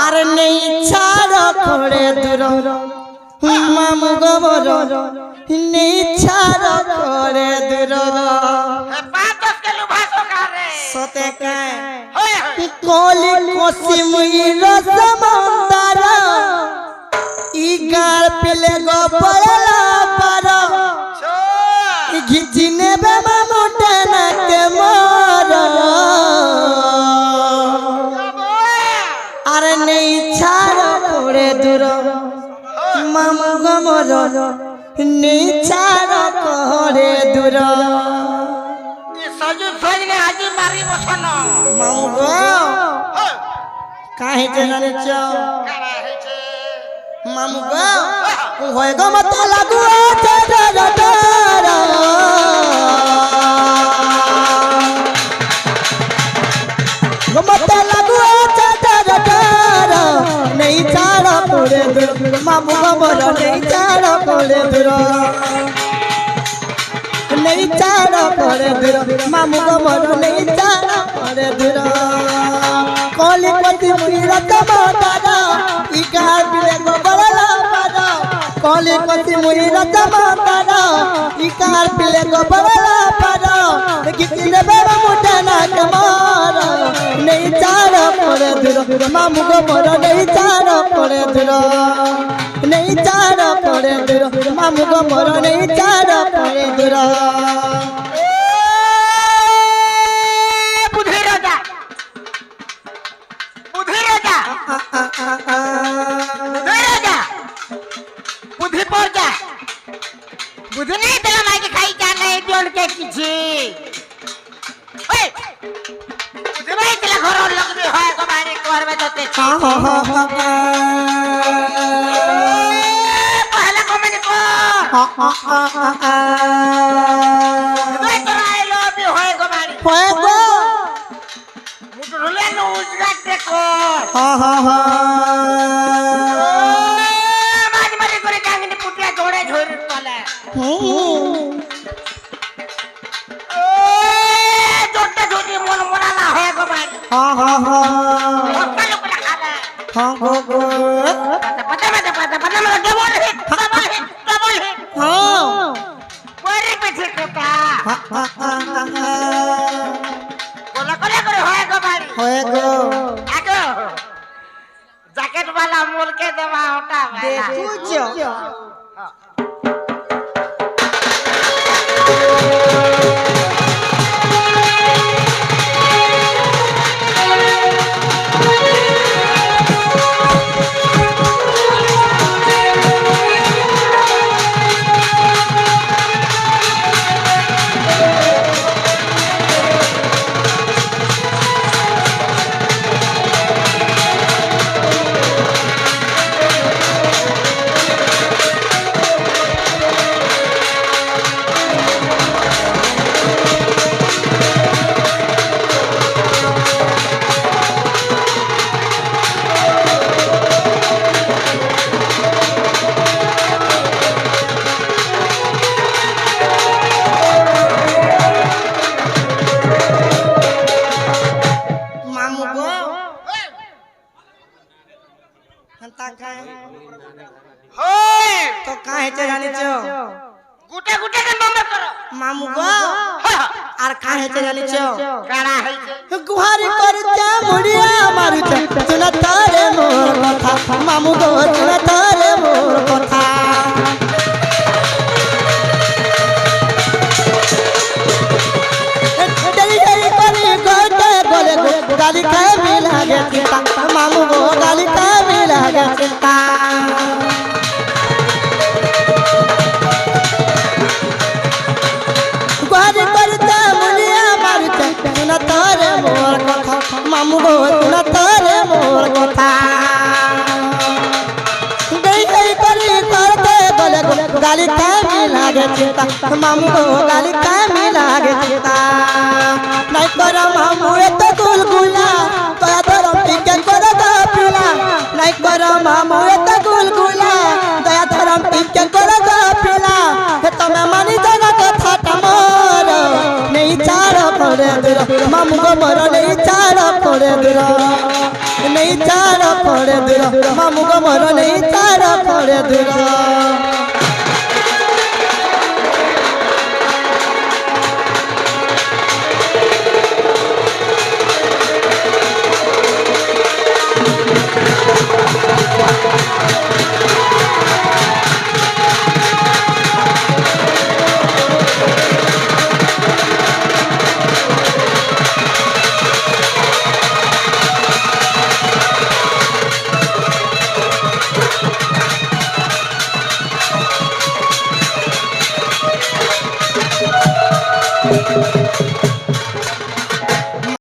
আর নেই ছাড় করে দূর মামু গোবর নেই ছাড় করে দূর সতে কলি কসি মুইর সমন্দর ইগার পেলে গো পড়লা পার ঘিচি নেবে মামু টেনাকে মর আর নেই ছাড় করে দূর মামু গমর নেই ছাড় করে দূর মামু গো কাহে জানিছ মামু গো হয় গো মত লাগু মত লাগু নেই ছাড় করে দূর মামু গমর নেই ছাড় করে দূর নেই ছাড় করে দূর মামু গমর নেই ছাড় করে দূর কলি কতি মুইরা তমাতারা ইকার পিলে গোবরলা পারা কলি কতি মুইরা তমাতারা ইকার পিলে গোবরলা পারা গিতি নেবে মুটে না কমার নেই ছাড় করে দূর মামু গমর নেই ছাড় করে দূর নেই ছাড় করে দূর মামু গমর নেই ছাড় করে দূর बुद्धि पर जा बुद्धि नहीं तेरा माई के खाई क्या नहीं जोड़ के किसी ओए बुद्धि नहीं तेरा घर और लग भी है तुम्हारे घर में तो ते पहला कमेंट को नहीं तेरा आई लो भी है तुम्हारी होए गो मुझे रुले नो उजगाट देखो जैकेट वाला मोल के देवा होता है तो काहे चे जानिछ गुटे गुटे के नंबर करो मामू गो आर काहे चे जानिछ काड़ा है गुहारी करते मुड़िया मारुछ सुन तारे मोर कथा मामू गो सुन तारे मोर कथा डली डली करे गोटे गोले गाली खाए मिला गे चिता मामू गो गाली खाए मिला गे चिता मामू गो सुन तारे मोर कथा गई गई करी करते गले गाली खाए मिला गे चिता मामू गो गाली खाए मिला गे चिता नहीं कर मामू तो गुलगुला तोया धरम टिके कर दा पिला नहीं कर मामू तो गुलगुला तोया धरम टिके कर दा पिला तमे मानी जाना कथा तमोर মামু গো মর নেই ছাড়া পড়ে দূর নেই ছাড়া পড়ে দূর মামু গো মর নেই ছাড়া পড়ে দূর